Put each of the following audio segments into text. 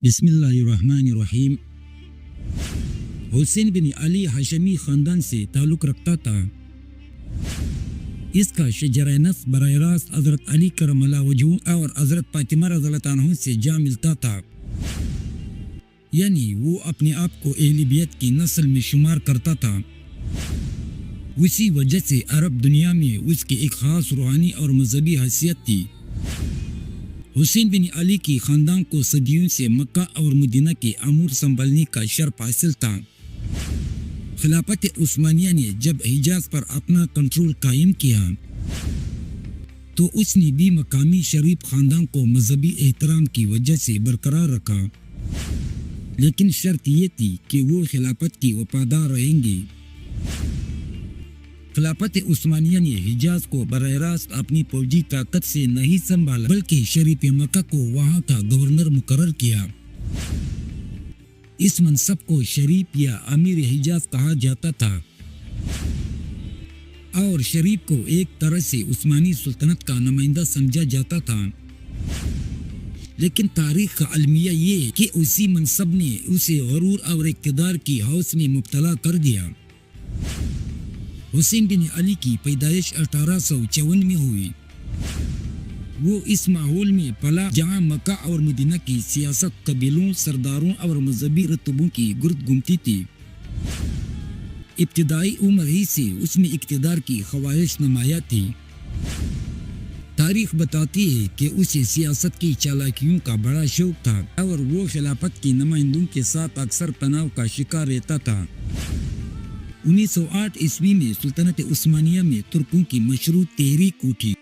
بسم اللہ الرحمن الرحیم۔ حسین بن علی ہاشمی خاندان سے تعلق رکھتا تھا۔ اس کا شجرہ نسب براہ راست حضرت علی کرم اللہ وجہہ اور حضرت فاطمہ رضی اللہ عنہ سے جا ملتا تھا، یعنی وہ اپنے آپ کو اہل بیت کی نسل میں شمار کرتا تھا۔ اسی وجہ سے عرب دنیا میں اس کی ایک خاص روحانی اور مذہبی حیثیت تھی۔ حسین بن علی کی خاندان کو صدیوں سے مکہ اور مدینہ کے امور سنبھالنے کا شرف حاصل تھا۔ خلافت عثمانیہ نے جب حجاز پر اپنا کنٹرول قائم کیا تو اس نے بھی مقامی شریف خاندان کو مذہبی احترام کی وجہ سے برقرار رکھا، لیکن شرط یہ تھی کہ وہ خلافت کی وفادار رہیں گے۔ خلافت عثمانیہ نے حجاز کو براہ راست اپنی فوجی طاقت سے نہیں سنبھالا، بلکہ شریف مکہ کو وہاں کا گورنر مقرر کیا۔ اس منصب کو شریف یا امیر حجاز کہا جاتا تھا، اور شریف کو ایک طرح سے عثمانی سلطنت کا نمائندہ سمجھا جاتا تھا۔ لیکن تاریخ کا المیہ یہ ہے کہ اسی منصب نے اسے غرور اور اقتدار کی ہوس میں مبتلا کر دیا۔ حسین بن علی کی پیدائش 1854 میں ہوئی۔ وہ اس ماحول میں پلا جہاں مکہ اور مدینہ کی سیاست قبیلوں، سرداروں اور مذہبی رتبوں کی گرد گھومتی تھی۔ ابتدائی عمر ہی سے اس میں اقتدار کی خواہش نمایاں تھی۔ تاریخ بتاتی ہے کہ اسے سیاست کی چالاکیوں کا بڑا شوق تھا اور وہ خلافت کے نمائندوں کے ساتھ اکثر تناؤ کا شکار رہتا تھا۔ 1908 عیسوی میں سلطنت عثمانیہ میں ترکوں کی مشروط تحریک اٹھی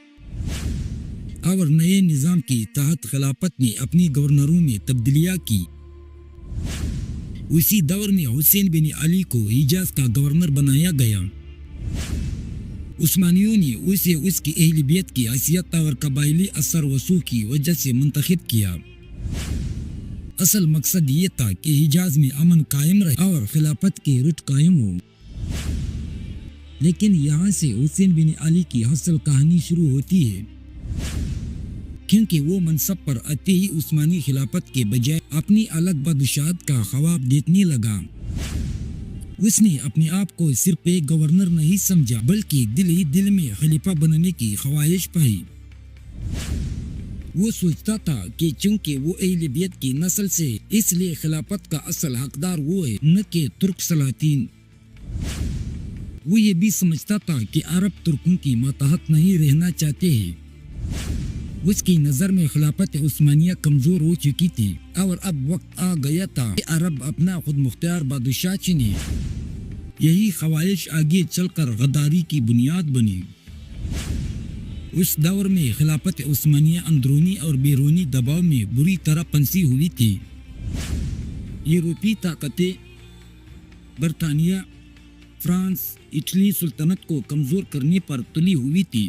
اور نئے نظام کے تحت خلافت نے اپنی گورنروں میں تبدیلیاں کی۔ اسی دور میں حسین بن علی کو حجاز کا گورنر بنایا گیا۔ عثمانیوں نے اسے اس کی اہل بیت کی حیثیت اور قبائلی اثر وسوخ کی وجہ سے منتخب کیا۔ اصل مقصد یہ تھا کہ حجاز میں امن قائم رہے اور خلافت کی رٹ قائم ہو۔ لیکن یہاں سے حسین بن علی کی اصل کہانی شروع ہوتی ہے، کیونکہ وہ منصب پر آتے ہی عثمانی خلافت کے بجائے اپنی الگ بادشاہت کا خواب دیکھنے لگا۔ اس نے اپنے آپ کو صرف ایک گورنر نہیں سمجھا، بلکہ دل ہی دل میں خلیفہ بننے کی خواہش پائی۔ وہ سوچتا تھا کہ چونکہ وہ اہل بیت کی نسل سے، اس لیے خلافت کا اصل حقدار وہ ہے، نہ کہ ترک سلاطین۔ وہ یہ بھی سمجھتا تھا کہ عرب ترکوں کی ماتحت نہیں رہنا چاہتے ہیں۔ اس کی نظر میں خلافت عثمانیہ کمزور ہو چکی تھی اور اب وقت آ گیا تھا کہ عرب اپنا خود مختار بادشاہ چنے۔ یہی خواہش آگے چل کر غداری کی بنیاد بنی۔ اس دور میں خلافت عثمانیہ اندرونی اور بیرونی دباؤ میں بری طرح پنسی ہوئی تھی۔ یورپی طاقتیں برطانیہ، فرانس، اٹلی سلطنت کو کمزور کرنے پر تلی ہوئی تھی۔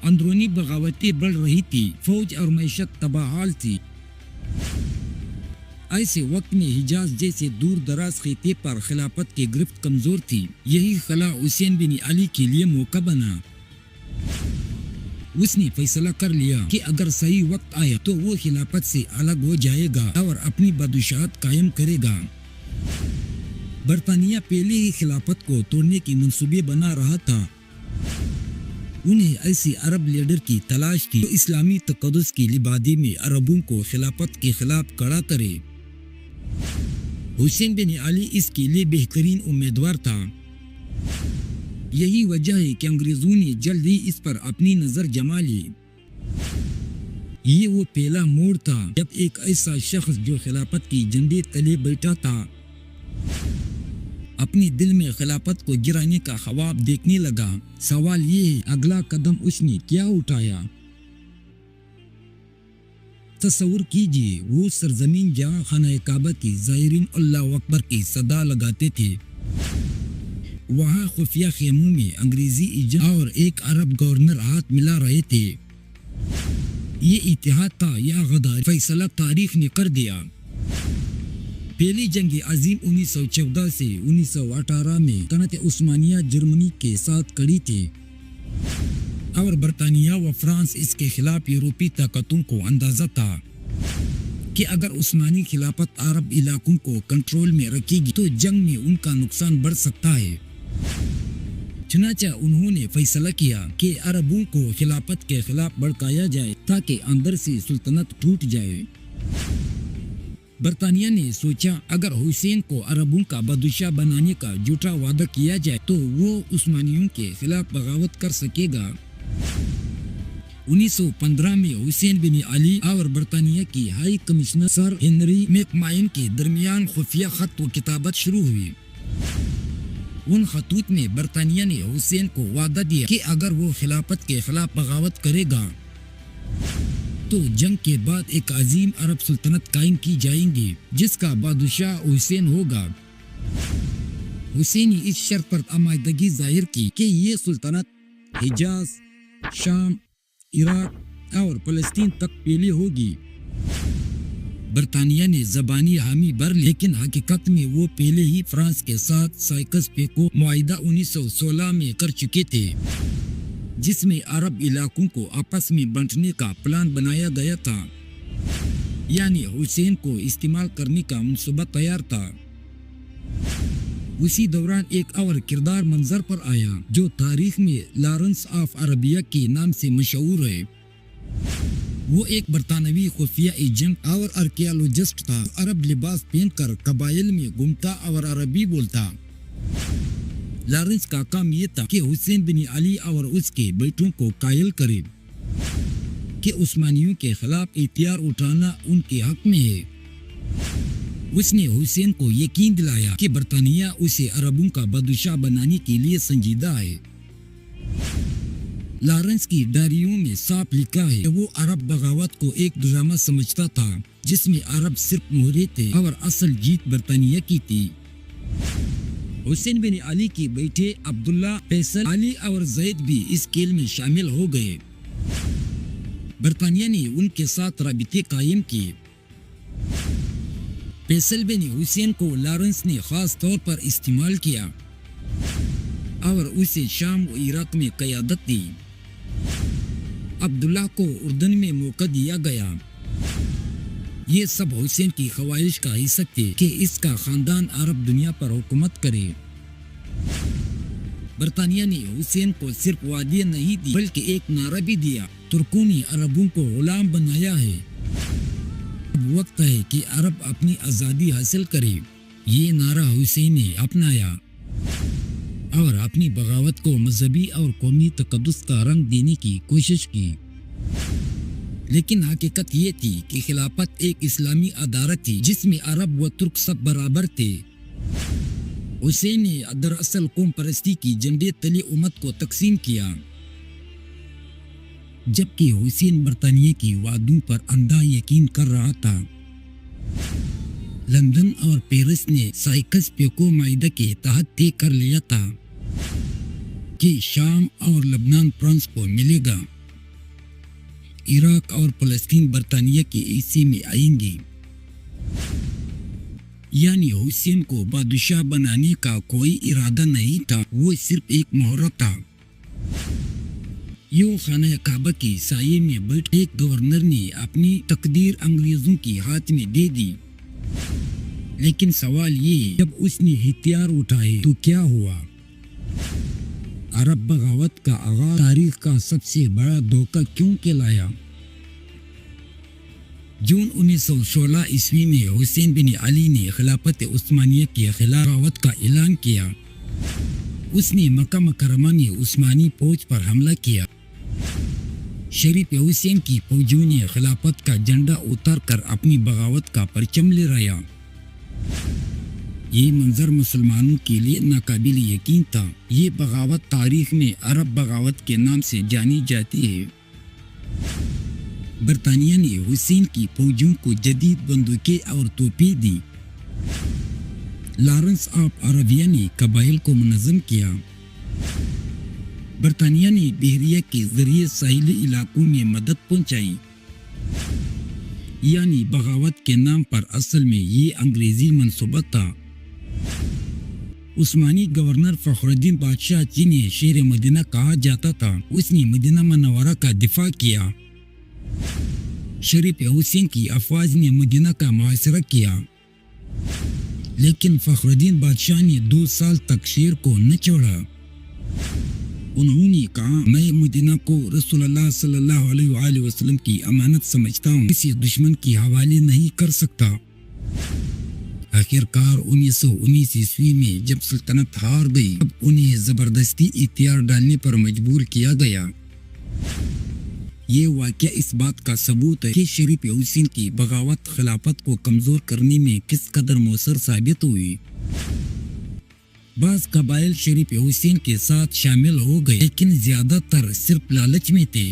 اندرونی بغاوتیں بڑھ رہی تھی، فوج اور معیشت تباہال تھی۔ ایسے وقت میں حجاز جیسے دور دراز خطے پر خلافت کی گرفت کمزور تھی۔ یہی خلا حسین بن علی کے لیے موقع بنا۔ اس نے فیصلہ کر لیا کہ اگر صحیح وقت آیا تو وہ خلافت سے الگ ہو جائے گا اور اپنی بادشاہت قائم کرے گا۔ برطانیہ پہلے ہی خلافت کو توڑنے کی منصوبے بنا رہا تھا۔ انہیں ایسی عرب لیڈر کی تلاش تھی جو اسلامی تقدس کی لبادی میں عربوں کو خلافت کے خلاف کھڑا کرے۔ حسین بن علی اس کے لیے بہترین امیدوار تھا۔ یہی وجہ ہے کہ انگریزوں نے جلد ہی اس پر اپنی نظر جما لی۔ یہ وہ پہلا موڑ تھا جب ایک ایسا شخص جو خلافت کی جھنڈے تلے بیٹھا تھا، اپنے دل میں خلافت کو گرانے کا خواب دیکھنے لگا۔ سوال یہ ہے، اگلا قدم اس نے کیا اٹھایا؟ تصور کیجئے وہ سرزمین جہاں خانہ کعبہ کی زائرین اللہ اکبر کی صدا لگاتے تھے، وہاں خفیہ خیموں میں انگریزی ایجنٹ اور ایک عرب گورنر ہاتھ ملا رہے تھے۔ یہ اتحاد تھا یا غداری؟ فیصلہ تاریخ نے کر دیا۔ پہلی جنگ عظیم 1914 سے 1918 میں سلطنت عثمانیہ جرمنی کے ساتھ کڑی تھی اور برطانیہ و فرانس اس کے خلاف یورپی طاقتوں کو اندازہ تھا۔ کہ اگر عثمانی خلافت عرب علاقوں کو کنٹرول میں رکھے گی تو جنگ میں ان کا نقصان بڑھ سکتا ہے۔ چنانچہ انہوں نے فیصلہ کیا کہ عربوں کو خلافت کے خلاف بھڑکایا جائے تاکہ اندر سے سلطنت ٹوٹ جائے۔ برطانیہ نے سوچا اگر حسین کو عربوں کا بادشاہ بنانے کا جھوٹا وعدہ کیا جائے تو وہ عثمانیوں کے خلاف بغاوت کر سکے گا۔ 1915 میں حسین بن علی اور برطانیہ کی high commissioner sir Henry make کے درمیان خفیہ خط و کتابت شروع ہوئی۔ ان خطوط میں برطانیہ نے حسین کو وعدہ دیا کہ اگر وہ خلافت کے خلاف بغاوت کرے گا تو جنگ کے بعد ایک عظیم عرب سلطنت قائم کی جائیں گی جس کا بادشاہ حسین ہوگا۔ حسین نے اس شرط پر آمادگی ظاہر کی کہ یہ سلطنت حجاز، شام، عراق اور فلسطین تک پھیلی ہوگی۔ برطانیہ نے زبانی حامی بھر لیکن حقیقت میں وہ پہلے ہی فرانس کے ساتھ سائکس پیکو معاہدہ 1916 میں کر چکے تھے، جس میں عرب علاقوں کو آپس میں بانٹنے کا پلان بنایا گیا تھا، یعنی حسین کو استعمال کرنے کا منصوبہ تیار تھا۔ اسی دوران ایک اور کردار منظر پر آیا جو تاریخ میں لارنس آف عربیہ کے نام سے مشہور ہے۔ وہ ایک برطانوی خفیہ ایجنٹ اور آرکیالوجسٹ تھا، عرب لباس پہن کر قبائل میں گھومتا اور عربی بولتا۔ لارنس کا کام یہ تھا کہ حسین بن علی اور اس کے بیٹوں کو قائل کرے کہ عثمانیوں کے خلاف احتیاط اٹھانا ان کے حق میں ہے۔ اس نے حسین کو یقین دلایا کہ برطانیہ اسے عربوں کا بادشاہ بنانے کے لیے سنجیدہ ہے۔ لارنس کی ڈائریوں میں صاف لکھا ہے کہ وہ عرب بغاوت کو ایک ڈرامہ سمجھتا تھا جس میں عرب صرف مہرے تھے اور اصل جیت برطانیہ کی تھی۔ حسین بن علی کے بیٹے عبداللہ، فیصل، علی اور زید بھی اس کھیل میں شامل ہو گئے۔ برطانیہ نے ان کے ساتھ رابطے قائم کیے۔ فیصل بن حسین کو لارنس نے خاص طور پر استعمال کیا اور اسے شام و عراق میں قیادت دی۔ عبداللہ کو اردن میں موقع دیا گیا۔ یہ سب حسین کی خواہش کا حصہ تھے کہ اس کا خاندان عرب دنیا پر حکومت کرے۔ برطانیہ نے حسین کو صرف وعدے نہیں دی بلکہ ایک نعرہ بھی دیا، ترکوں نے عربوں کو غلام بنایا ہے، اب وقت ہے کہ عرب اپنی آزادی حاصل کرے۔ یہ نعرہ حسین نے اپنایا اور اپنی بغاوت کو مذہبی اور قومی تقدس کا رنگ دینے کی کوشش کی۔ لیکن حقیقت یہ تھی کہ خلافت ایک اسلامی ادارہ تھی جس میں عرب و ترک سب برابر تھے۔ حسین نے دراصل قوم پرستی کی جھنڈے تلے امت کو تقسیم کیا، جبکہ حسین برطانیہ کی وعدوں پر اندھا یقین کر رہا تھا۔ لندن اور پیرس نے سائکس پیکو معاہدہ کے تحت طے کر لیا تھا کہ شام اور لبنان فرانس کو ملے گا، عراق اور فلسطین برطانیہ کے حصے میں آئیں گے۔ یعنی حسین کو بادشاہ بنانے کا کوئی ارادہ نہیں تھا، وہ صرف ایک مہرہ تھا۔ یوں خانہ کعبہ کے سائے میں بیٹھ ایک گورنر نے اپنی تقدیر انگریزوں کے ہاتھ میں دے دی۔ لیکن سوال یہ، جب اس نے ہتھیار اٹھائے تو کیا ہوا؟ عرب بغاوت کا آغاز تاریخ کا سب سے بڑا دھوکہ کیوں کہلایا؟ جون 1916 عیسوی میں حسین بن علی نے خلافت عثمانیہ کے خلاف بغاوت کا اعلان کیا۔ اس نے مکہ مکرمہ میں عثمانی فوج پر حملہ کیا۔ شریف حسین کی فوجوں نے خلافت کا جھنڈا اتار کر اپنی بغاوت کا پرچم لہرایا۔ یہ منظر مسلمانوں کے لیے ناقابل یقین تھا۔ یہ بغاوت تاریخ میں عرب بغاوت کے نام سے جانی جاتی ہے۔ برطانیہ نے حسین کی فوجوں کو جدید بندوقیں اور توپیں دی۔ لارنس آف عربیہ نے قبائل کو منظم کیا۔ برطانیہ نے بحریہ کے ذریعے ساحلی علاقوں میں مدد پہنچائی۔ یعنی بغاوت کے نام پر اصل میں یہ انگریزی منصوبہ تھا۔ عثمانی گورنر فخر الدین بادشاہ جنہیں شیر مدینہ کہا جاتا تھا، اس نے مدینہ منورہ کا دفاع کیا۔ شریف حسین کی افواج نے مدینہ کا محاصرہ کیا، لیکن فخر الدین بادشاہ نے 2 سال تک شیر کو نہ چھوڑا۔ انہوں نے کہا، میں مدینہ کو رسول اللہ صلی اللہ علیہ وآلہ وسلم کی امانت سمجھتا ہوں، کسی دشمن کی حوالے نہیں کر سکتا۔ آخر کار 1919 عیسوی میں جب سلطنت ہار گئی، اب انہیں زبردستی اختیار ڈالنے پر مجبور کیا گیا۔ یہ واقعہ اس بات کا ثبوت ہے کہ شریف حسین کی بغاوت خلافت کو کمزور کرنے میں کس قدر مؤثر ثابت ہوئی۔ بعض قبائل شریف حسین کے ساتھ شامل ہو گئے، لیکن زیادہ تر صرف لالچ میں تھے۔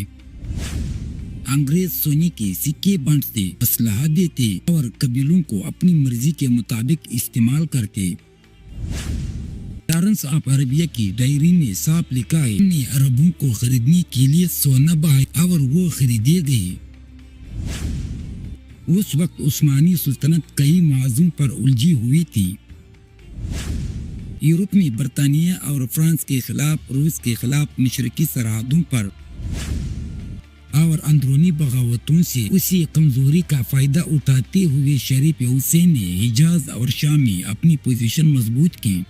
انگریز سونے کے سکے بانٹتے، اسلحہ دیتے اور قبیلوں کو اپنی مرضی کے مطابق استعمال کرتے۔ لارنس آف عربیہ کی ڈائری میں صاف لکھا ہے، نے عربوں کو خریدنے کے لیے سونا بہایا اور وہ خریدے گئے۔ اس وقت عثمانی سلطنت کئی معاذوں پر الجھی ہوئی تھی۔ یورپ میں برطانیہ اور فرانس کے خلاف، روس کے خلاف مشرقی سرحدوں پر اور اندرونی بغاوتوں سے اسی کمزوری کا فائدہ اٹھاتے ہوئے شریف حسین نے حجاز اور شام میں اپنی پوزیشن مضبوط کی۔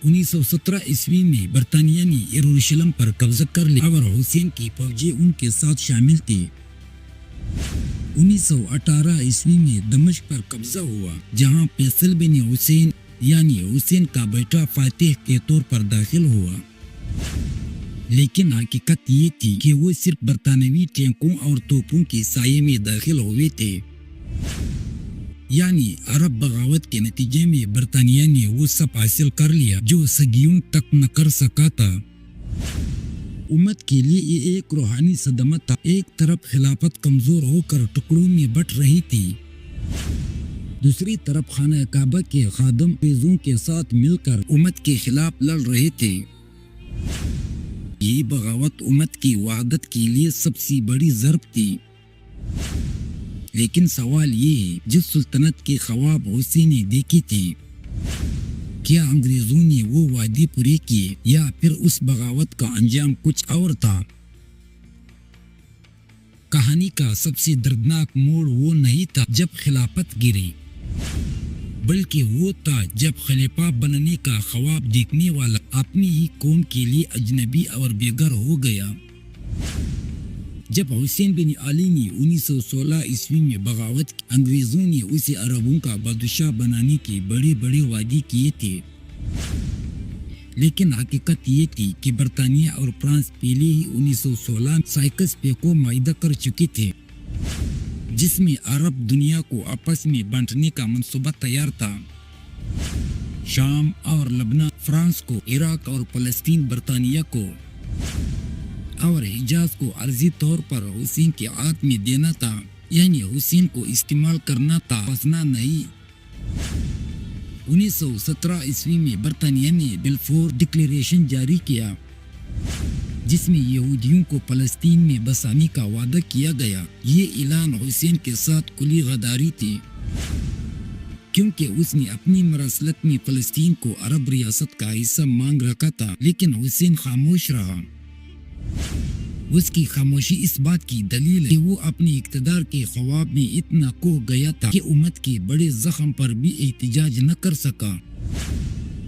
1917 عیسوی میں برطانیہ نے یروشلم پر قبضہ کر لیا اور حسین کی فوجیں ان کے ساتھ شامل تھی۔ 1918 عیسوی میں دمشق پر قبضہ ہوا، جہاں فیصل بن حسین یعنی حسین کا بیٹا فاتح کے طور پر داخل ہوا۔ لیکن حقیقت یہ تھی کہ وہ صرف برطانوی ٹینکوں اور توپوں کے سائے میں داخل ہوئے تھے، یعنی عرب بغاوت کے نتیجے میں برطانیہ نے وہ سب حاصل کر لیا جو صدیوں تک نہ کر سکا تھا۔ امت کے لیے یہ ایک روحانی صدمہ تھا۔ ایک طرف خلافت کمزور ہو کر ٹکڑوں میں بٹ رہی تھی، دوسری طرف خانہ کعبہ کے خادم فیضوں کے ساتھ مل کر امت کے خلاف لڑ رہے تھے۔ یہ بغاوت امت کی وحدت کے لیے سب سے بڑی ضرب تھی۔ لیکن سوال یہ ہے، جس سلطنت کے خواب حسین نے دیکھی تھی، کیا انگریزوں نے وہ وعدے پورے کیے یا پھر اس بغاوت کا انجام کچھ اور تھا؟ کہانی کا سب سے دردناک موڑ وہ نہیں تھا جب خلافت گری، بلکہ وہ تھا جب خلیفہ بننے کا خواب دیکھنے والا اپنی ہی قوم کے لیے اجنبی اور بے گھر ہو گیا۔ جب حسین بن علی نے 1916 عیسوی میں بغاوت کی، انگریزوں نے اسے عربوں کا بادشاہ بنانے کے بڑے بڑے وعدے کیے تھے، لیکن حقیقت یہ تھی کہ برطانیہ اور فرانس پہلے ہی 1916 سائکس پے کو معاہدہ کر چکے تھے، جس میں عرب دنیا کو آپس میں بانٹنے کا منصوبہ تیار تھا۔ شام اور لبنان فرانس کو، عراق اور فلسطین برطانیہ کو، اور حجاز کو عرضی طور پر حسین کے ہاتھ میں دینا تھا، یعنی حسین کو استعمال کرنا تھا، وسنا نہیں۔ 1917 عیسوی میں برطانیہ نے بلفور ڈکلیریشن جاری کیا، جس میں یہودیوں کو فلسطین میں بسانے کا وعدہ کیا گیا۔ یہ اعلان حسین کے ساتھ کھلی غداری تھی، کیونکہ اس نے اپنی مراسلت میں فلسطین کو عرب ریاست کا حصہ مانگ رکھا تھا، لیکن حسین خاموش رہا۔ اس کی خاموشی اس بات کی دلیل ہے کہ وہ اپنے اقتدار کے خواب میں اتنا کھو گیا تھا کہ امت کے بڑے زخم پر بھی احتجاج نہ کر سکا۔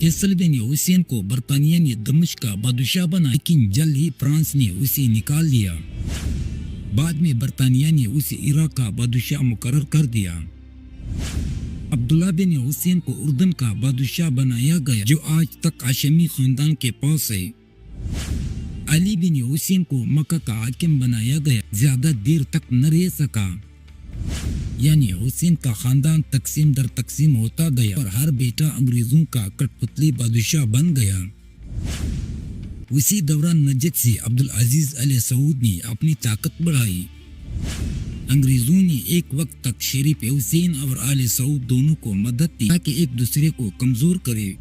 فیصل بن حسین کو برطانیہ نے دمشق کا بادشاہ بنا، لیکن جلد ہی فرانس نے اسے نکال دیا۔ بعد میں برطانیہ نے اسے عراق کا بادشاہ مقرر کر دیا۔ عبداللہ بن حسین کو اردن کا بادشاہ بنایا گیا، جو آج تک ہاشمی خاندان کے پاس ہے۔ علی بن حسین کو مکہ کا حاکم بنایا گیا، زیادہ دیر تک نہ رہ سکا، یعنی حسین کا خاندان تقسیم در تقسیم ہوتا گیا اور ہر بیٹا انگریزوں کا کٹ پتلی بادشاہ بن گیا۔ اسی دوران نجد سے عبدالعزیز آل سعود نے اپنی طاقت بڑھائی۔ انگریزوں نے ایک وقت تک شریف حسین اور آل سعود دونوں کو مدد دی تاکہ ایک دوسرے کو کمزور کرے۔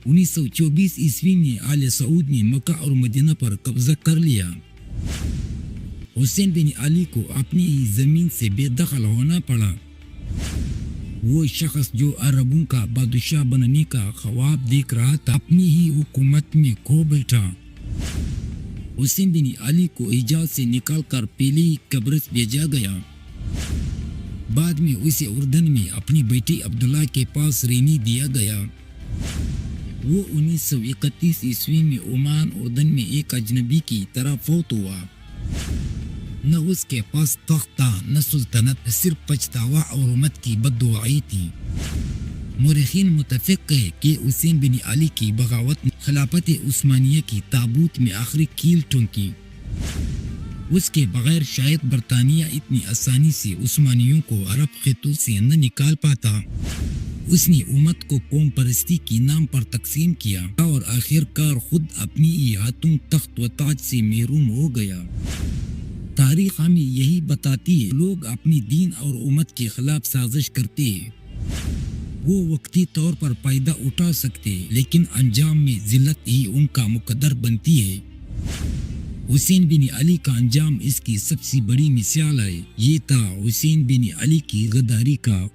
1924 عیسوی میں آل سعود نے مکہ اور مدینہ پر قبضہ کر لیا۔ حسین بن علی کو اپنی ہی زمین سے بے دخل ہونا پڑا۔ وہ شخص جو عربوں کا بادشاہ بننے کا خواب دیکھ رہا تھا، اپنی ہی حکومت میں کھو بیٹھا۔ حسین بن علی کو حجاز سے نکال کر پہلے ہی قبرص بھیجا گیا۔ بعد میں اسے اردن میں اپنی بیٹی عبداللہ کے پاس رہنے دیا گیا۔ وہ 1931 عیسوی میں عمان اردن میں ایک اجنبی کی طرح فوت ہوا۔ نہ اس کے پاس تخت تھا نہ سلطنت، صرف پچھتاوا اور امت کی بددعائی تھی۔ مورخین متفق ہے کہ حسین بن علی کی بغاوت نے خلافت عثمانیہ کی تابوت میں آخری کیل ٹھونکی۔ اس کے بغیر شاید برطانیہ اتنی آسانی سے عثمانیوں کو عرب خطوں سے نہ نکال پاتا۔ اس نے امت کو قوم پرستی کی نام پر تقسیم کیا اور آخر کار خود اپنی ہی ہاتھوں تخت و تاج سے محروم ہو گیا۔ تاریخ ہمیں یہی بتاتی ہے، لوگ اپنی دین اور امت کے خلاف سازش کرتے ہیں۔ وہ وقتی طور پر فائدہ اٹھا سکتے لیکن انجام میں ذلت ہی ان کا مقدر بنتی ہے۔ حسین بن علی کا انجام اس کی سب سے بڑی مثال ہے۔ یہ تھا حسین بن علی کی غداری کا